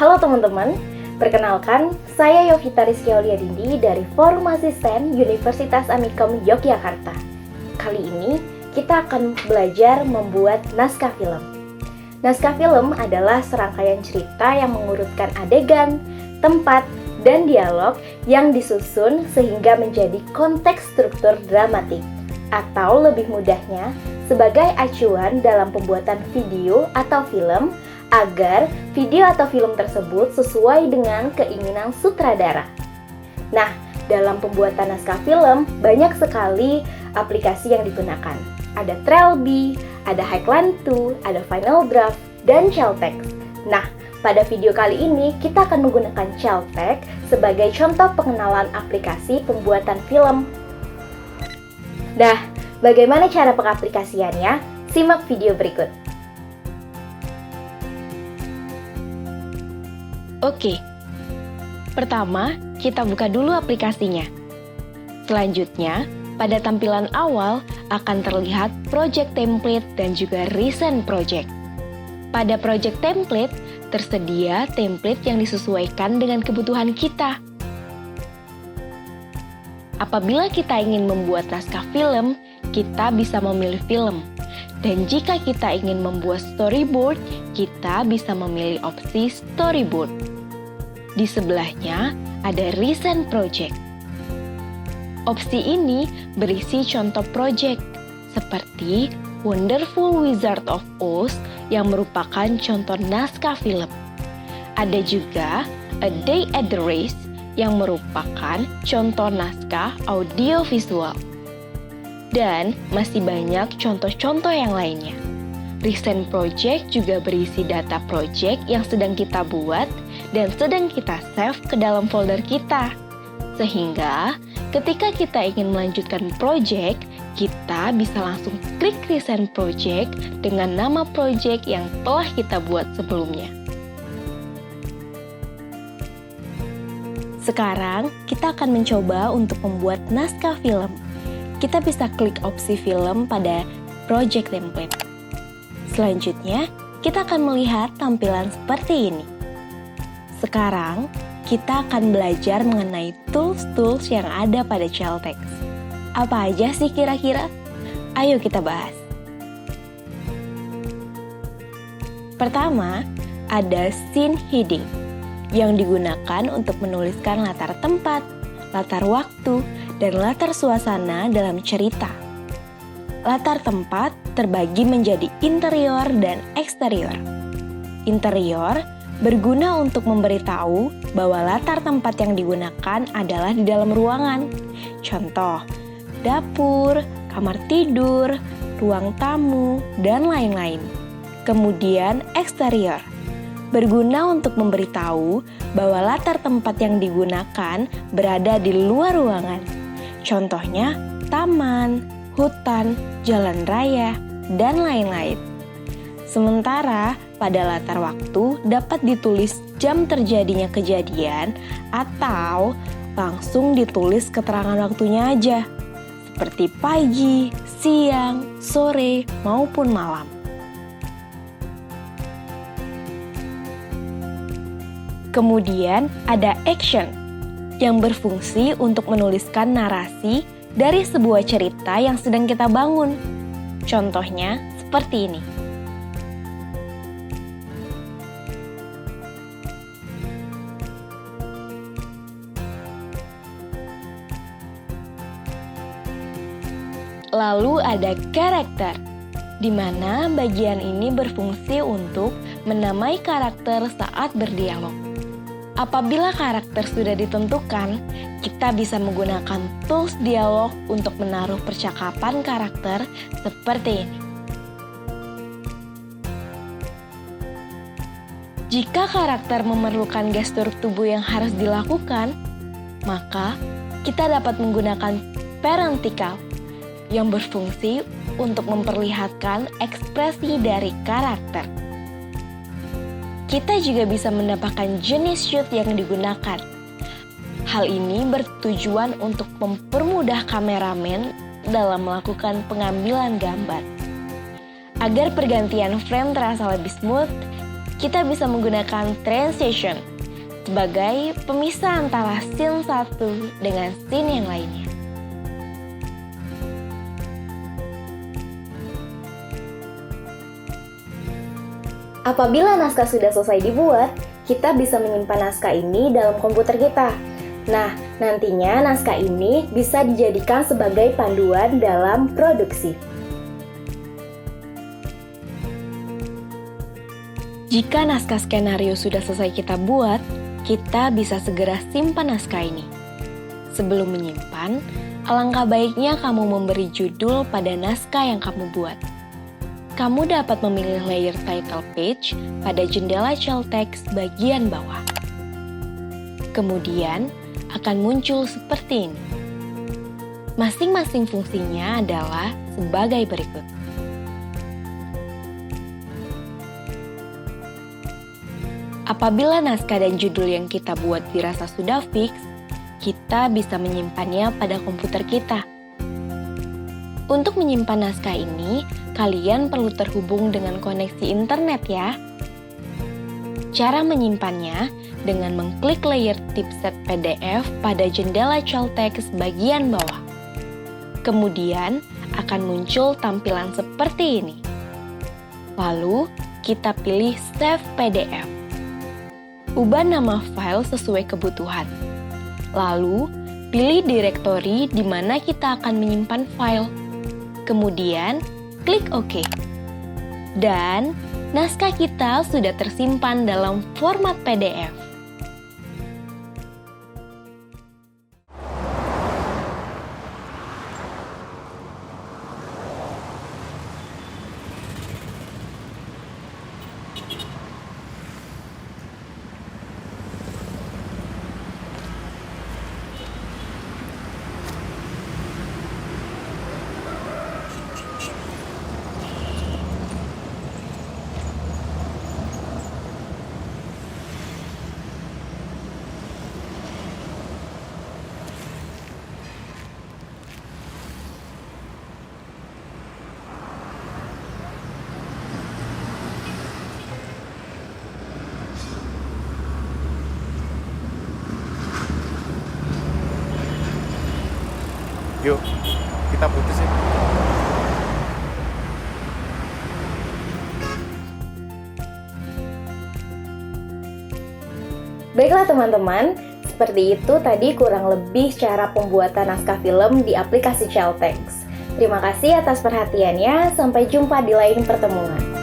Halo teman-teman, perkenalkan saya Yovita Rizky Auliadindi dari Forum Asisten Universitas Amikom Yogyakarta. Kali ini kita akan belajar membuat naskah film. Naskah film adalah serangkaian cerita yang mengurutkan adegan, tempat, dan dialog yang disusun sehingga menjadi konteks struktur dramatik, atau lebih mudahnya sebagai acuan dalam pembuatan video atau film agar video atau film tersebut sesuai dengan keinginan sutradara. Nah, dalam pembuatan naskah film banyak sekali aplikasi yang digunakan. Ada Trelby, ada Hackland2, ada Final Draft, dan Celtex. Nah, pada video kali ini kita akan menggunakan Celtex sebagai contoh pengenalan aplikasi pembuatan film. Nah, bagaimana cara pengaplikasiannya? Simak video berikut. Oke, pertama kita buka dulu aplikasinya. Selanjutnya, pada tampilan awal akan terlihat project template dan juga recent project. Pada project template, tersedia template yang disesuaikan dengan kebutuhan kita. Apabila kita ingin membuat naskah film, kita bisa memilih film. Dan jika kita ingin membuat storyboard, kita bisa memilih opsi storyboard. Di sebelahnya ada recent project. Opsi ini berisi contoh project seperti Wonderful Wizard of Oz yang merupakan contoh naskah film. Ada juga A Day at the Race yang merupakan contoh naskah audiovisual. Dan masih banyak contoh-contoh yang lainnya. Recent project juga berisi data project yang sedang kita buat dan sedang kita save ke dalam folder kita. Sehingga ketika kita ingin melanjutkan project, kita bisa langsung klik recent project dengan nama project yang telah kita buat sebelumnya. Sekarang kita akan mencoba untuk membuat naskah film. Kita bisa klik opsi film pada project template. Selanjutnya, kita akan melihat tampilan seperti ini. Sekarang, kita akan belajar mengenai tools-tools yang ada pada Celtex. Apa aja sih kira-kira? Ayo kita bahas. Pertama, ada scene heading yang digunakan untuk menuliskan latar tempat, latar waktu, dan latar suasana dalam cerita. Latar tempat terbagi menjadi interior dan eksterior. Interior berguna untuk memberitahu bahwa latar tempat yang digunakan adalah di dalam ruangan. Contoh, dapur, kamar tidur, ruang tamu, dan lain-lain. Kemudian eksterior berguna untuk memberitahu bahwa latar tempat yang digunakan berada di luar ruangan. Contohnya, taman, hutan, jalan raya, dan lain-lain. Sementara pada latar waktu dapat ditulis jam terjadinya kejadian atau langsung ditulis keterangan waktunya aja, seperti pagi, siang, sore, maupun malam. Kemudian ada action yang berfungsi untuk menuliskan narasi dari sebuah cerita yang sedang kita bangun. Contohnya seperti ini. Lalu ada karakter, di mana bagian ini berfungsi untuk menamai karakter saat berdialog. Apabila karakter sudah ditentukan, kita bisa menggunakan tools dialog untuk menaruh percakapan karakter seperti ini. Jika karakter memerlukan gestur tubuh yang harus dilakukan, maka kita dapat menggunakan parentikal yang berfungsi untuk memperlihatkan ekspresi dari karakter. Kita juga bisa mendapatkan jenis shoot yang digunakan. Hal ini bertujuan untuk mempermudah kameramen dalam melakukan pengambilan gambar. Agar pergantian frame terasa lebih smooth, kita bisa menggunakan transition sebagai pemisah antara scene satu dengan scene yang lainnya. Apabila naskah sudah selesai dibuat, kita bisa menyimpan naskah ini dalam komputer kita. Nah, nantinya naskah ini bisa dijadikan sebagai panduan dalam produksi. Jika naskah skenario sudah selesai kita buat, kita bisa segera simpan naskah ini. Sebelum menyimpan, alangkah baiknya kamu memberi judul pada naskah yang kamu buat. Kamu dapat memilih layer title page pada jendela cel text bagian bawah. Kemudian, akan muncul seperti ini. Masing-masing fungsinya adalah sebagai berikut. Apabila naskah dan judul yang kita buat dirasa sudah fix, kita bisa menyimpannya pada komputer kita. Untuk menyimpan naskah ini, kalian perlu terhubung dengan koneksi internet ya. Cara menyimpannya dengan mengklik layer tipset PDF pada jendela cel text bagian bawah. Kemudian akan muncul tampilan seperti ini. Lalu kita pilih Save PDF. Ubah nama file sesuai kebutuhan. Lalu pilih direktori di mana kita akan menyimpan file. Kemudian klik OK. Dan naskah kita sudah tersimpan dalam format PDF. Yuk, kita putusin. Baiklah teman-teman, seperti itu tadi kurang lebih cara pembuatan naskah film di aplikasi Cel Text. Terima kasih atas perhatiannya, sampai jumpa di lain pertemuan.